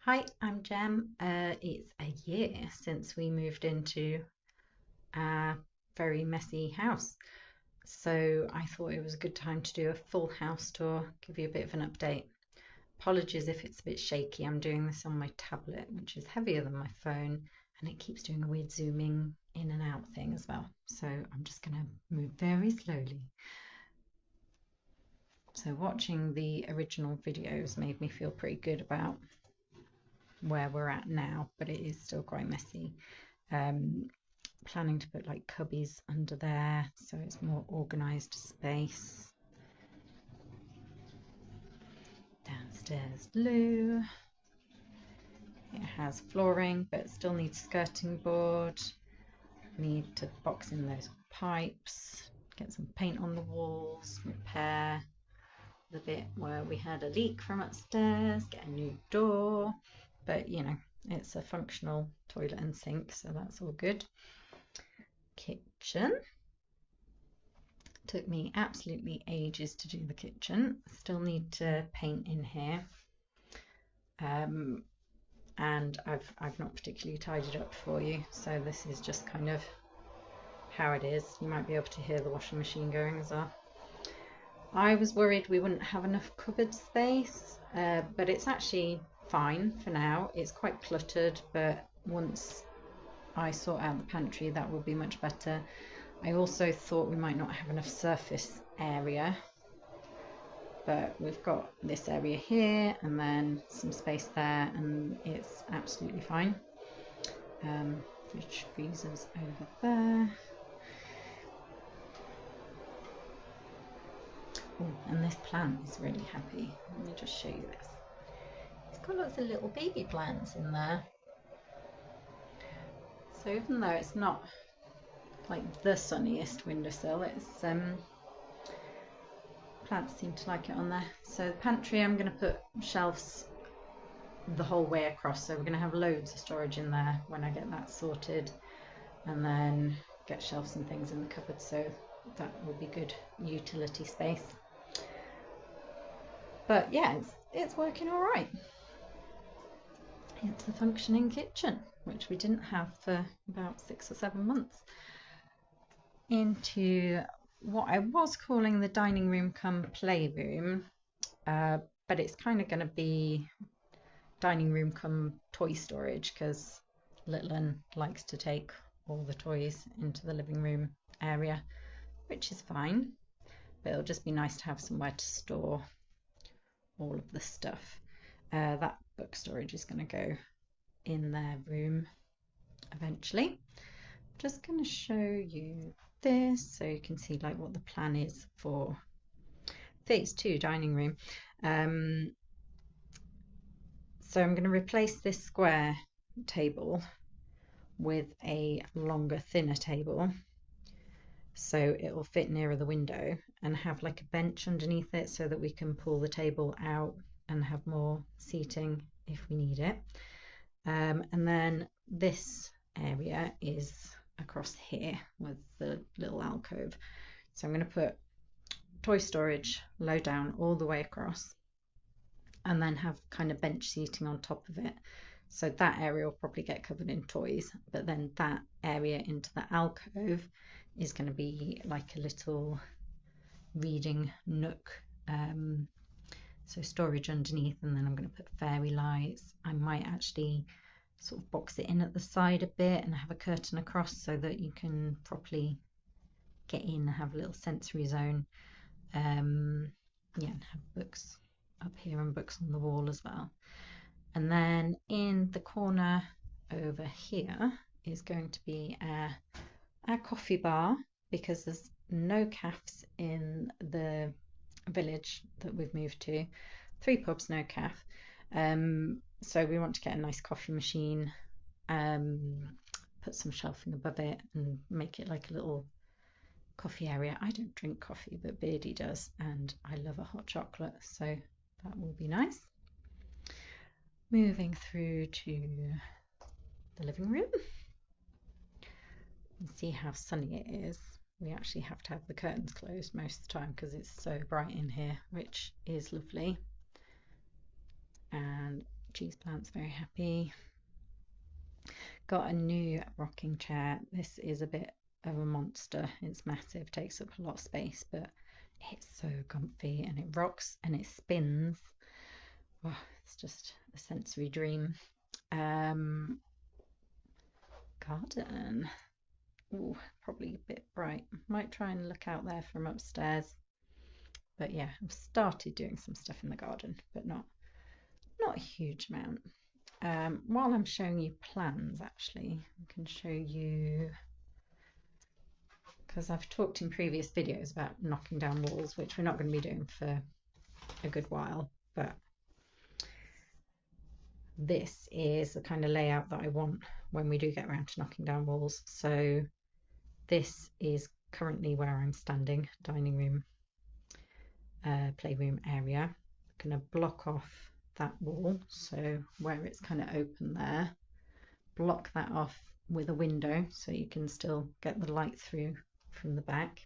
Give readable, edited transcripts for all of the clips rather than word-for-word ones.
Hi, I'm Jem. It's a year since we moved into our very messy house. So I thought it was a good time to do a full house tour, give you a bit of an update. Apologies if it's a bit shaky. I'm doing this on my tablet, which is heavier than my phone, and it keeps doing a weird zooming in and out thing as well. So I'm just going to move very slowly. So watching the original videos made me feel pretty good about where we're at now, but it is still quite messy. Um, Planning to put like cubbies under there so it's more organized space. Downstairs loo. It has flooring but still needs skirting board. Need to box in those pipes, get some paint on the walls, repair the bit where we had a leak from upstairs, get a new door, but you know, it's a functional toilet and sink, so that's all good. Kitchen. Took me absolutely ages to do the kitchen. Still need to paint in here. And I've not particularly tidied up for you, so this is just kind of how it is. You might be able to hear the washing machine going as well. I was worried we wouldn't have enough cupboard space, but it's actually fine for now. It's quite cluttered, but once I sort out the pantry, that will be much better. I also thought we might not have enough surface area, but we've got this area here and then some space there, and it's absolutely fine. Fridge freezers over there. Oh, and this plant is really happy. Let me just show you this. It's got lots of little baby plants in there. So even though it's not like the sunniest windowsill, it's plants seem to like it on there. So the pantry, I'm going to put shelves the whole way across, so we're going to have loads of storage in there when I get that sorted, and then get shelves and things in the cupboard, so that will be good utility space. But yeah, it's working all right. It's a functioning kitchen, which we didn't have for about 6 or 7 months. Into what I was calling the dining room come playroom, but it's kind of going to be dining room come toy storage because little Un likes to take all the toys into the living room area, which is fine, but it'll just be nice to have somewhere to store all of the stuff. That book storage is going to go in their room eventually. Just going to show you this so you can see like what the plan is for phase 2 dining room. So I'm going to replace this square table with a longer, thinner table, so it will fit nearer the window, and have like a bench underneath it so that we can pull the table out and have more seating if we need it. And then this area is across here with the little alcove. So I'm going to put toy storage low down all the way across, and then have kind of bench seating on top of it. So that area will probably get covered in toys, but then that area into the alcove is going to be like a little reading nook. So storage underneath, and then I'm going to put fairy lights. I might actually sort of box it in at the side a bit and have a curtain across so that you can properly get in and have a little sensory zone. Yeah, and have books up here and books on the wall as well. And then in the corner over here is going to be our coffee bar, because there's no cafes in the village that we've moved to. 3 pubs, no caf. So we want to get a nice coffee machine, put some shelving above it and make it like a little coffee area. I don't drink coffee, but Beardy does, and I love a hot chocolate, so that will be nice. Moving through to the living room. You can see how sunny it is. We actually have to have the curtains closed most of the time because it's so bright in here, which is lovely. And cheese plant's very happy. Got a new rocking chair. This is a bit of a monster. It's massive, takes up a lot of space, but it's so comfy and it rocks and it spins. Oh, it's just a sensory dream. Garden. Ooh, probably a bit bright. Might try and look out there from upstairs. But yeah, I've started doing some stuff in the garden, but not a huge amount. While I'm showing you plans, actually, I can show you, because I've talked in previous videos about knocking down walls, which we're not going to be doing for a good while, but this is the kind of layout that I want when we do get around to knocking down walls. So this is currently where I'm standing, dining room, playroom area. I'm going to block off that wall, so where it's kind of open there, block that off with a window so you can still get the light through from the back.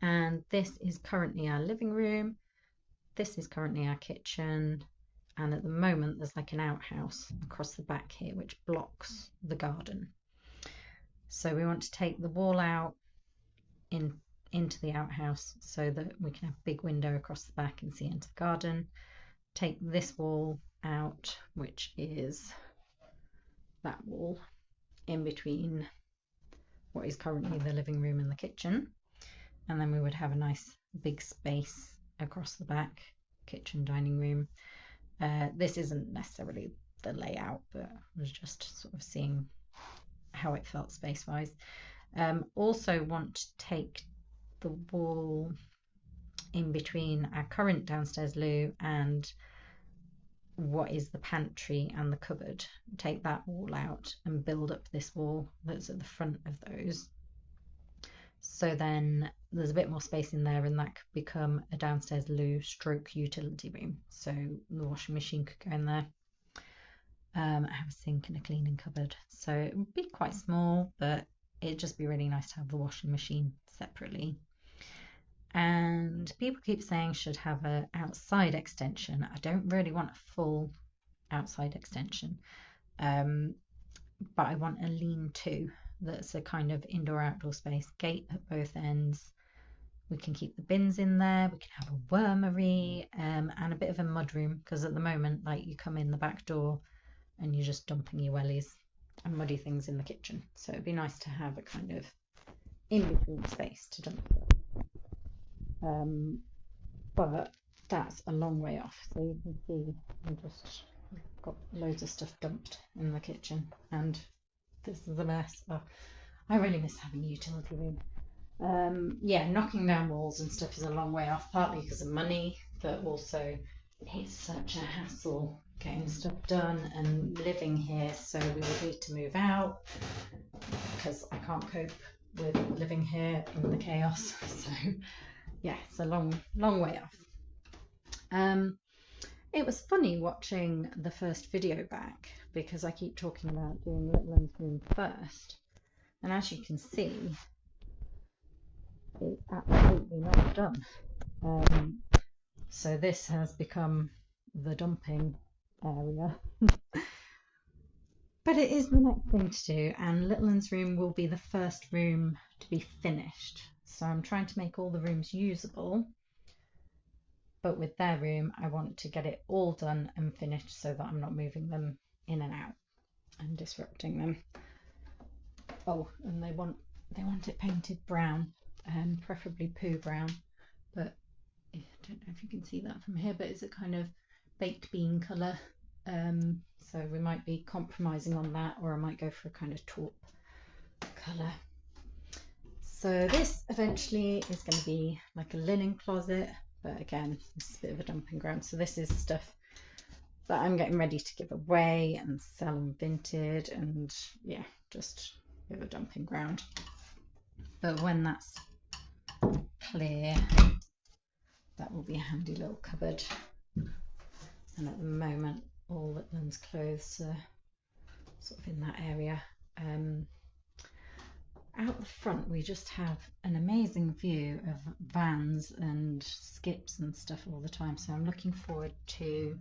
And this is currently our living room, this is currently our kitchen, and at the moment there's like an outhouse across the back here which blocks the garden. So we want to take the wall out into the outhouse so that we can have a big window across the back and see into the garden. Take this wall out, which is that wall in between what is currently the living room and the kitchen, and then we would have a nice big space across the back, kitchen, dining room. This isn't necessarily the layout, but I was just sort of seeing how it felt space wise. Also want to take the wall in between our current downstairs loo and what is the pantry and the cupboard, take that wall out and build up this wall that's at the front of those. So then there's a bit more space in there, and that could become a downstairs loo stroke utility room. So the washing machine could go in there. I have a sink and a cleaning cupboard. So it would be quite small, but it'd just be really nice to have the washing machine separately. And people keep saying should have an outside extension. I don't really want a full outside extension, but I want a lean-to that's a kind of indoor-outdoor space, gate at both ends. We can keep the bins in there, we can have a wormery, and a bit of a mudroom, because at the moment, like, you come in the back door and you're just dumping your wellies and muddy things in the kitchen. So it'd be nice to have a kind of in-between space to dump it. But that's a long way off, so you can see I've just got loads of stuff dumped in the kitchen, and this is a mess. Oh, I really miss having a utility room. Yeah, knocking down walls and stuff is a long way off, partly because of money, but also it's such a hassle getting stuff done and living here, so we will need to move out because I can't cope with living here in the chaos. So yeah, it's a long way off. It was funny watching the first video back because I keep talking about doing Little Un's room first, and as you can see, it's absolutely not done. So this has become the dumping area. But it is the next thing to do, and Little Un's room will be the first room to be finished. So I'm trying to make all the rooms usable, but with their room I want to get it all done and finished so that I'm not moving them in and out and disrupting them. Oh, and they want it painted brown, preferably poo brown, but I don't know if you can see that from here, but it's a kind of baked bean colour, so we might be compromising on that, or I might go for a kind of taupe colour. So this eventually is going to be like a linen closet, but again, this is a bit of a dumping ground. So this is stuff that I'm getting ready to give away and sell on Vinted, and yeah, just a bit of a dumping ground. But when that's clear, that will be a handy little cupboard. And at the moment, all Little Un's clothes are sort of in that area. Out the front, we just have an amazing view of vans and skips and stuff all the time. So I'm looking forward to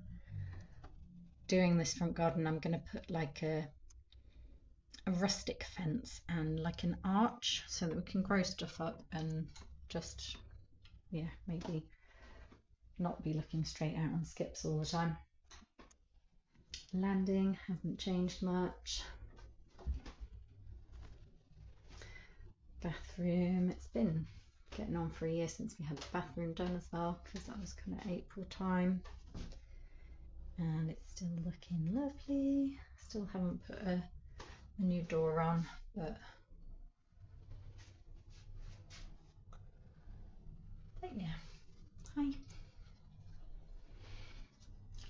doing this front garden, I'm going to put like a rustic fence and like an arch so that we can grow stuff up and just, yeah, maybe not be looking straight out on skips all the time. Landing hasn't changed much. Bathroom, it's been getting on for a year since we had the bathroom done as well, because that was kind of April time, and it's still looking lovely. Still haven't put a new door on, but yeah, hi.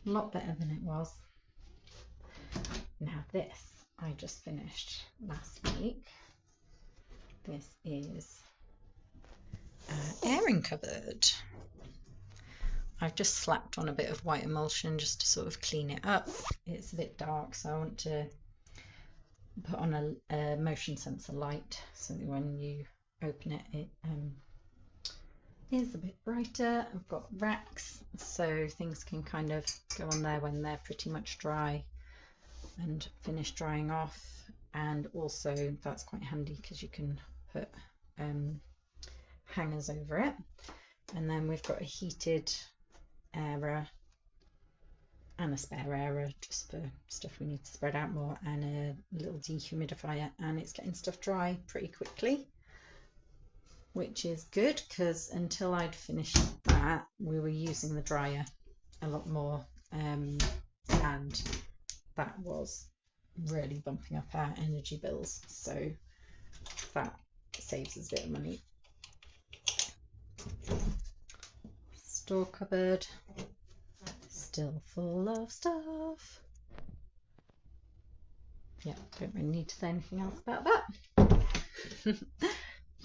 A lot better than it was. Now this I just finished last week. This is an airing cupboard. I've just slapped on a bit of white emulsion just to sort of clean it up. It's a bit dark, so I want to put on a motion sensor light so that when you open it, it is a bit brighter. I've got racks so things can kind of go on there when they're pretty much dry and finish drying off, and also that's quite handy because you can put hangers over it. And then we've got a heated airer and a spare airer just for stuff we need to spread out more, and a little dehumidifier, and it's getting stuff dry pretty quickly, which is good because until I'd finished that we were using the dryer a lot more, and that was really bumping up our energy bills, so that saves us a bit of money. Store cupboard, still full of stuff. Yeah, don't really need to say anything else about that.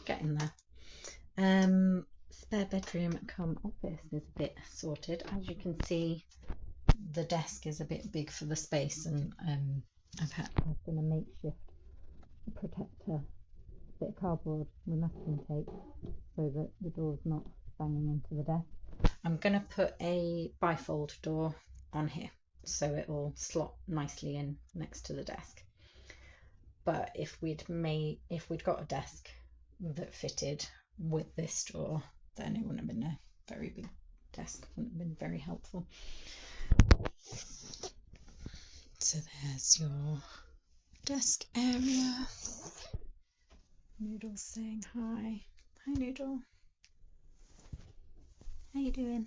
Getting there. Spare bedroom cum office is a bit sorted. As you can see, the desk is a bit big for the space, and I've done a makeshift protector, bit of cardboard with masking tape so that the door's not banging into the desk. I'm going to put a bifold door on here so it will slot nicely in next to the desk. But if we'd got a desk that fitted with this door, then it wouldn't have been a very big desk, wouldn't have been very helpful. So there's your desk area. Noodle's saying hi. Hi Noodle. How you doing?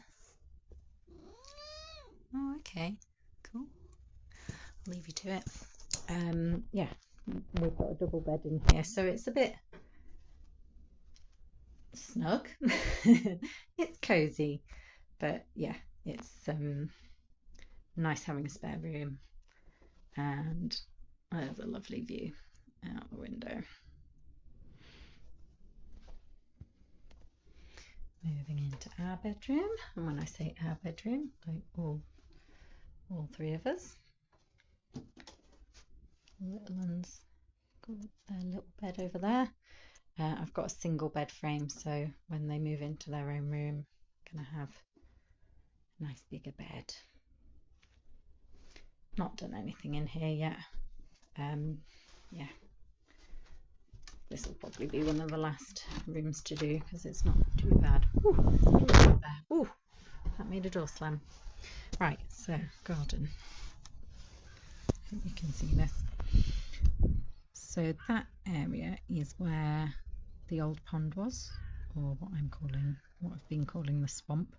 Oh, okay, cool. I'll leave you to it. Yeah, we've got a double bed in here, so it's a bit snug. It's cozy, but yeah, it's nice having a spare room, and there's a lovely view out the window. Moving into our bedroom, and when I say our bedroom, like all three of us. Little one's got their little bed over there. I've got a single bed frame, so when they move into their own room, I'm gonna have a nice bigger bed. Not done anything in here yet. Yeah, this will probably be one of the last rooms to do because it's not too bad. Ooh, there. Ooh, that made a door slam. Right, so garden. I hope you can see this. So that area is where the old pond was, or what I've been calling the swamp.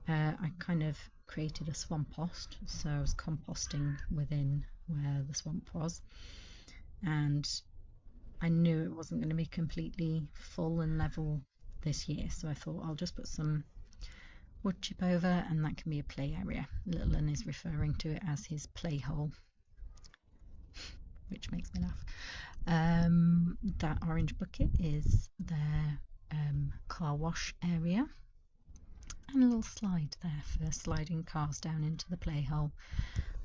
I kind of created a swampost, so I was composting within where the swamp was, and I knew it wasn't going to be completely full and level this year, so I thought I'll just put some wood chip over, and that can be a play area. Little Un is referring to it as his play hole, which makes me laugh. That orange bucket is their car wash area, and a little slide there for sliding cars down into the play hole.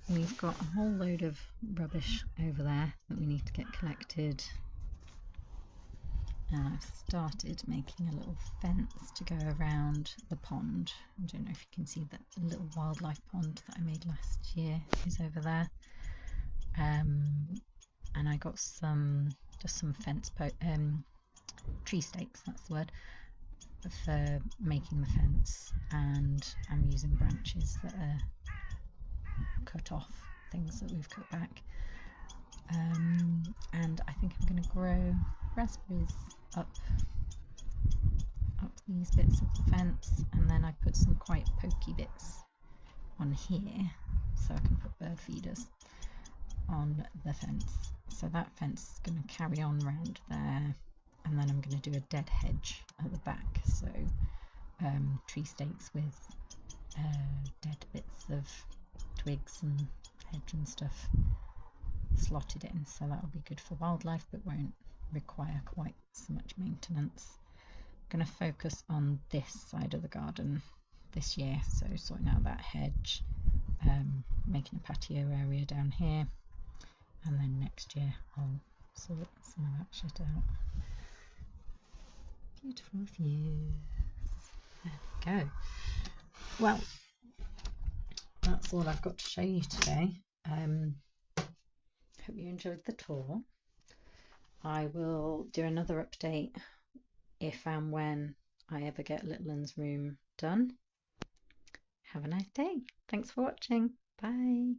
We've got a whole load of rubbish over there that we need to get collected. And I've started making a little fence to go around the pond. I don't know if you can see that the little wildlife pond that I made last year is over there. And I got just some tree stakes, that's the word, for making the fence, and I'm using branches that are cut off, things that we've cut back. And I think I'm going to grow raspberries up these bits of the fence, and then I put some quite pokey bits on here so I can put bird feeders on the fence. So that fence is going to carry on round there, and then I'm going to do a dead hedge at the back, so tree stakes with dead bits of twigs and hedge and stuff slotted in, so that'll be good for wildlife but won't require quite so much maintenance. I'm going to focus on this side of the garden this year, so sorting out that hedge, making a patio area down here, and then next year I'll sort some of that shit out. Beautiful views. There we go. Well, that's all I've got to show you today. Hope you enjoyed the tour. I will do another update if and when I ever get Little 'Un's room done. Have a nice day. Thanks for watching. Bye.